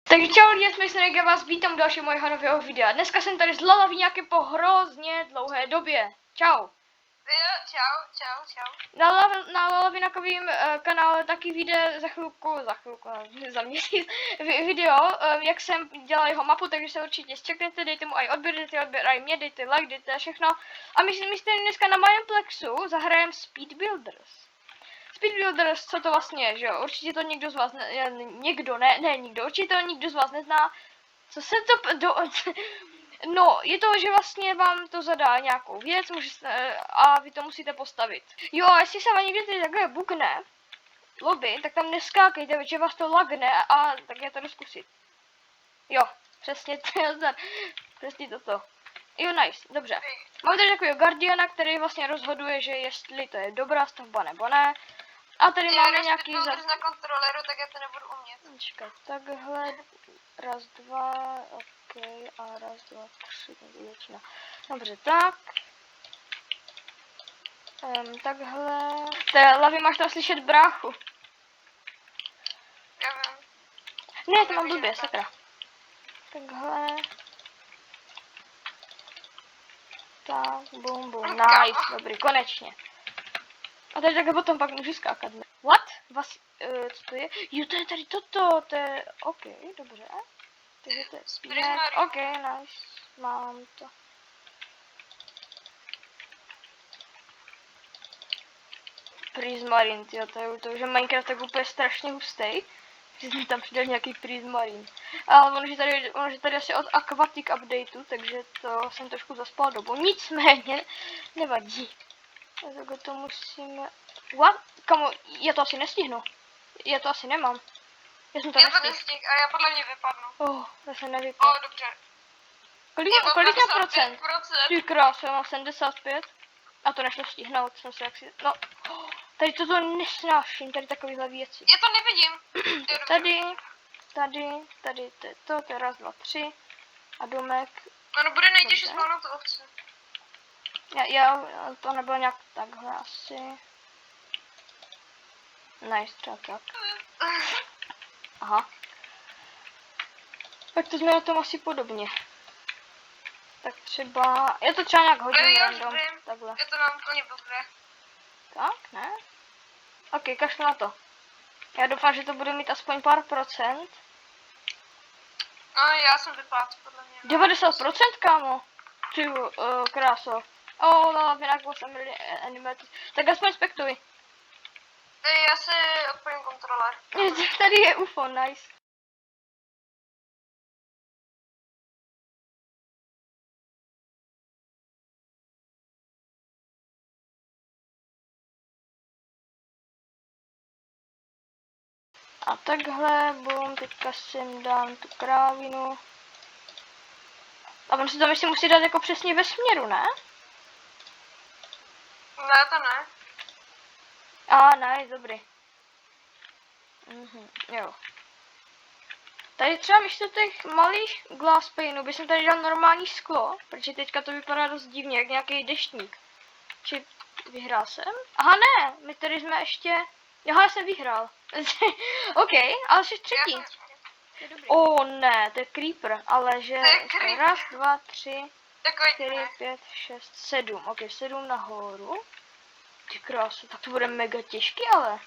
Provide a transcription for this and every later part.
Takže čau lidi, jsme se já vás vítám u dalšího mojeho nového videa. Dneska jsem tady s Lalaví nějaké po hrozně dlouhé době. Čau. Jo, čau. Na Lalaviнаkovým kanále taky vyjde za měsíc video, jak jsem dělal jeho mapu, takže se určitě zčekněte, dejte mu aj odběr aj mě, dejte like, dejte všechno. A my si dneska na Mineplexu zahrajem Speed Builders. Speed Builders, co to vlastně je, že jo? Určitě to nikdo z vás určitě to nikdo z vás nezná. Co se to No, je to, že vlastně vám to zadá nějakou věc a vy to musíte postavit. Jo, a jestli se vám někdy takhle bukne lobby, tak tam neskákejte, že vás to lagne a tak je to jdu zkusit. Jo, přesně přesně toto. Jo, nice, dobře. Máme tady takového Guardiana, který vlastně rozhoduje, že jestli to je dobrá stavba nebo ne. A tady máme nějaký na kontroleru, tak já to nebudu umět. Čekat, takhle, raz, dva, ok, a raz, dva, tři, většina. Dobře, tak. Takhle. Lavi, máš tam slyšet bráchu? Já vím. Ne, to mám blbě, sakra. Takhle. Tak, bum, nice, dobrý, konečně. A tady takhle potom pak můžu skákat. What? Co to je? Jo, to je tady toto, to je, ok, dobře. Takže to je speed, ok, nice, mám to. Prismarine, tyjo, to už je Minecraft tak úplně strašně hustý. Že jsem tam přidal nějaký Prismarine. Ale ono, že tady asi od Aquatic updateu, takže to jsem trošku zaspal dobu. Nicméně, nevadí. Tak to musíme... What? Kamo, já to asi nestihnu. Já to asi nemám. Já jsem to nestihl a já podle mě vypadnu. To se nevypadá. Dobře. Kolik má procent? Ty krás, já mám 75. A to nešlo stihnout, jsem si jaksi... No, tady toto nesnáším, tady takovýhle věci. Já to nevidím. Tady, to je raz, dva, tři. A domek. Ono bude nejtěžší spawnout ovce. Já, to nebylo nějak takhle asi. Nice, třeba tak. Aha. Tak to jsme na tom asi podobně. Tak třeba, je to třeba nějak hodně random, takhle. Já to mám úplně blbě. Tak, ne? Ok, kašlu na to. Já doufám, že to bude mít aspoň pár procent. No, já jsem vypadl, podle mě. 90%, kámo? Ty kráso. Lavinak was animated. Tak aspoň spektuj. Já se odpojím kontroler. Tady je UFO, nice. A takhle, bum, teďka sem dám tu krávinu. A on si to myslím musí dát jako přesně ve směru, ne? Ne, to ne. Nice, dobrý. Jo. Tady třeba místo těch malých glass paneů bych tady dal normální sklo, protože teďka to vypadá dost divně, jak nějaký deštník. Či vyhrál jsem? Aha, ne, my tady jsme ještě... Já jsem vyhrál. OK, ale jsi třetí. Ne, to je creeper, ale že... Raz, dva, tři, 4, 5, 6, 7. OK, 7 nahoru. Ty krásu, tak to bude mega těžký, ale...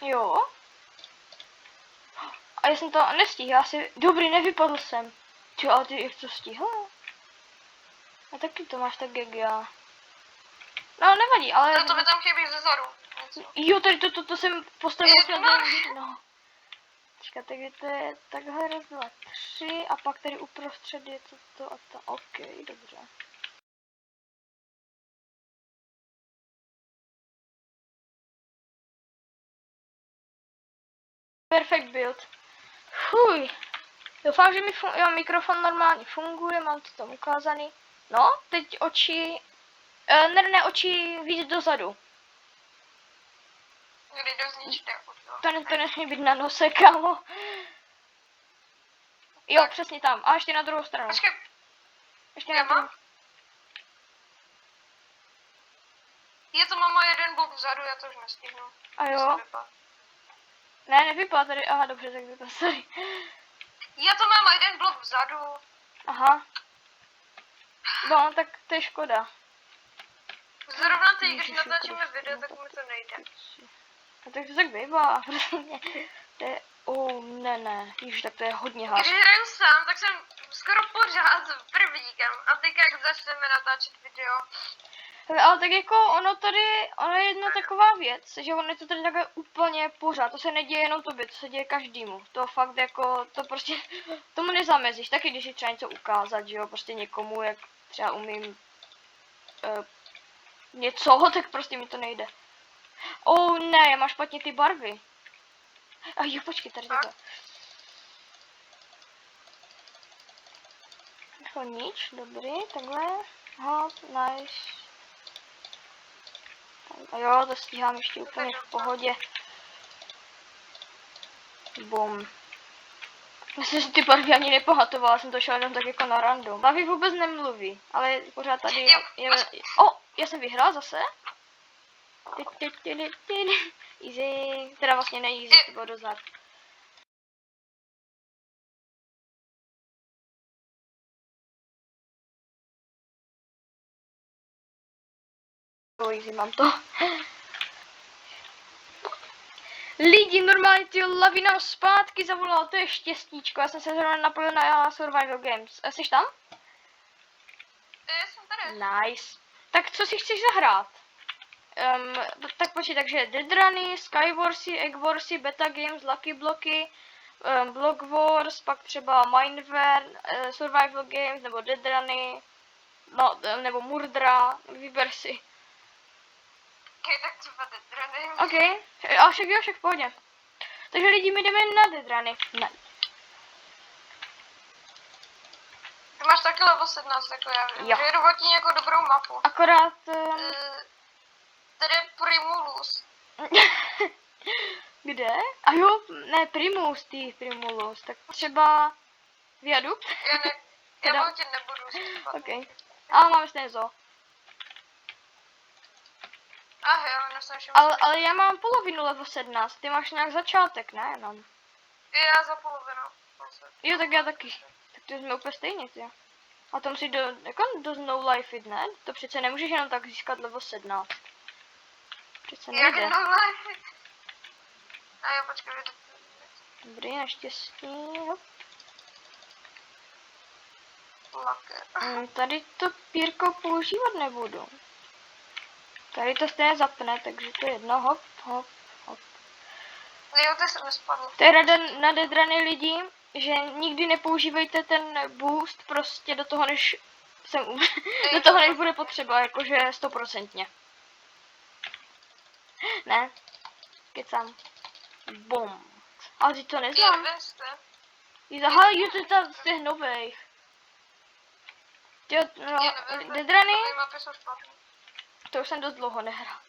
Jo. A já jsem to nestihl, dobrý, nevypadl jsem. Čo, ale ty jak to stihl? A taky to máš tak jak já. No, nevadí, ale... No to by tam chybí ze zadu. Jo, tady to jsem postavil snad no. Počkat, takže to je takhle raz, dva, tři a pak tady uprostřed je to a to. OK, dobře. Perfect build. Fuj. Doufám, že mi mikrofon normálně funguje, mám to tam ukázaný. No, teď oči... Ne, oči víc dozadu. To nesmí být na nose, kámo. Jo, Tak. přesně tam. A ještě na druhou stranu. Počkej, Ještě já na druhou. mám? Je to mám jeden blok vzadu, já to už nestihnu. A Já jo. jsem vypadl. Ne, nevypadá tady. Aha, dobře, tak vypadá, sorry. Já to mám jeden blok vzadu. Aha. No, tak to je škoda. Zrovna teď, když Ježiši natáčíme Kriste, video, no tak tak mi to nejde. No, tak to tak bývá, prostě. To je, ne, Ježiš, tak to je hodně Když hář. hraju sám, tak jsem skoro pořád prvníkem. A teď jak začneme natáčet video. Ale tak jako ono je jedna taková věc, že ono je to tady takhle úplně pořád, to se neděje jenom tobě, to se děje každému. To fakt jako, to prostě, tomu nezamezíš, taky když je třeba něco ukázat, že jo, prostě někomu, jak třeba umím něco, tak prostě mi to nejde. Ne, já mám špatně ty barvy. A jo, počkej, tady takhle. Jako nič, dobrý, takhle. Hop, nice. A jo, to stíhám ještě úplně v pohodě. Bum. Já jsem si ty barvy ani nepamatovala, jsem to šel jenom tak jako na random. Barvy vůbec nemluví, ale pořád tady je... Já jsem vyhrál zase. Easy. Teda vlastně ne easy, to bylo dozad. Easy, mám to. Lidi, normálně ty lavina zpátky zavolala, to je štěstíčko, já jsem se zrovna napojil na Survival Games. Jsi tam? Já jsem tady. Nice. Tak co si chceš zahrát? Tak počkej, takže Dead Runny, Skywarsy, Eggwarsy, Beta Games, Lucky Blocky, Block Wars, pak třeba Mineware, Survival Games, nebo Dead Runny, no, nebo Murdra, vyber si. Ok, tak třeba Deadrany. OK, a však v pohodě. Takže lidi, my jdeme na Dead Runny. Ne. Ty máš taky level 17, jako já. Jo. Že jedu hodně jako dobrou mapu. Akorát... Tady je Primulus. Kde? A jo, ne, Primulus, tak třeba Viadukt? Já mám tě nebudu střípat. OK. A máme stejně zo. Já nesnáším. Ale já mám polovinu level 17, ty máš nějak začátek, ne? Jenom. Já za polovinu. Jo, tak já taky. Tak to jsme úplně stejně, ty. A to musí do no life it, ne? To přece nemůžeš jenom tak získat level 17. Přece Jak nejde. no life? A jo, počkej, Dobrý, naštěstí. Hop. Tady to pírko používat nebudu. Tady to stejně zapne, takže to je jedno, hop. Jo, ty jsem nespadl. To je rada na Dead Runny lidi, že nikdy nepoužívejte ten boost prostě do toho, než do toho, než bude potřeba, jakože 100%. Ne, kecám. Bum. Ale ty to neznám. Aha, jo, to je ta z těch nových. Jo, no, Dead Runny, to už jsem dost dlouho nehrál.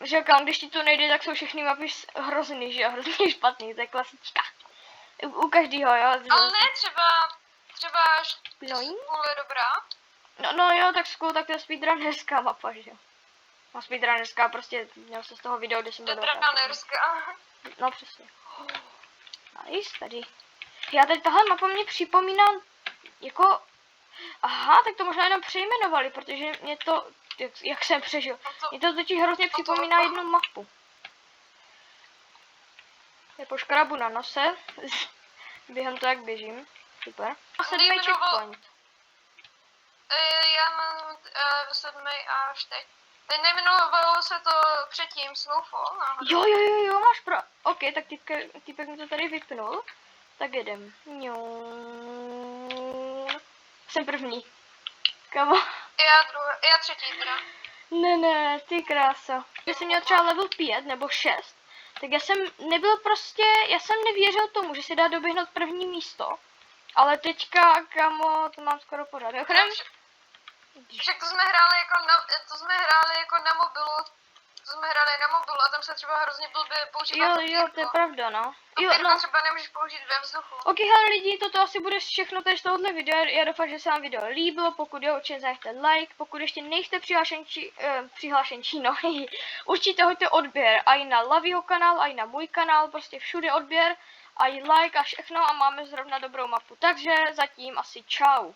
Že když ti to nejde, tak jsou všechny mapy hrozný, že jo, hrozně špatný, to je klasička. U každýho, jo. Ale ne, třeba School je dobrá. No jo, tak School, tak to je speedrunnerská mapa, že jo. No speedrunnerská, prostě měl se z toho video, kde jsem byl Speedrunnerská. No přesně. Nice, tady. Já tady tahle mapa mě připomíná, jako... Aha, tak to možná jenom přejmenovali, protože mě to, jak jsem přežil, mě to totiž hrozně připomíná jednu mapu. Je po škrabu na nose, během to jak běžím, super. A 7. checkpoint. Já mám 7. až teď. Nejmenovalo se to předtím Snowfall, náhodou. Jo, máš OK, tak týpek mi to tady vypnul. Tak jedem. Jsem první. Kamo. Já třetí teda. Ne, ty krása. Když jsem měl třeba level 5 nebo 6, tak já jsem nevěřil tomu, že se dá doběhnout první místo. Ale teďka, kamo, to mám skoro pořád. Však to jsme hráli jako na mobilu jsme hráli na mobilu a tam se třeba hrozně blbě používá Jo, to je pravda, no. Jo, Kopírka no. třeba nemůžeš použít ve vzduchu. Ok, hele lidi, toto asi bude všechno tady z tohohle videa. Já doufám, že se vám video líbilo. Pokud jo, určitě zanechte like. Pokud ještě nejste přihlášenčí, no, určitě hoďte odběr. A i na Lavyho kanál, a i na můj kanál, prostě všude odběr. A i like a všechno a máme zrovna dobrou mapu. Takže zatím asi čau.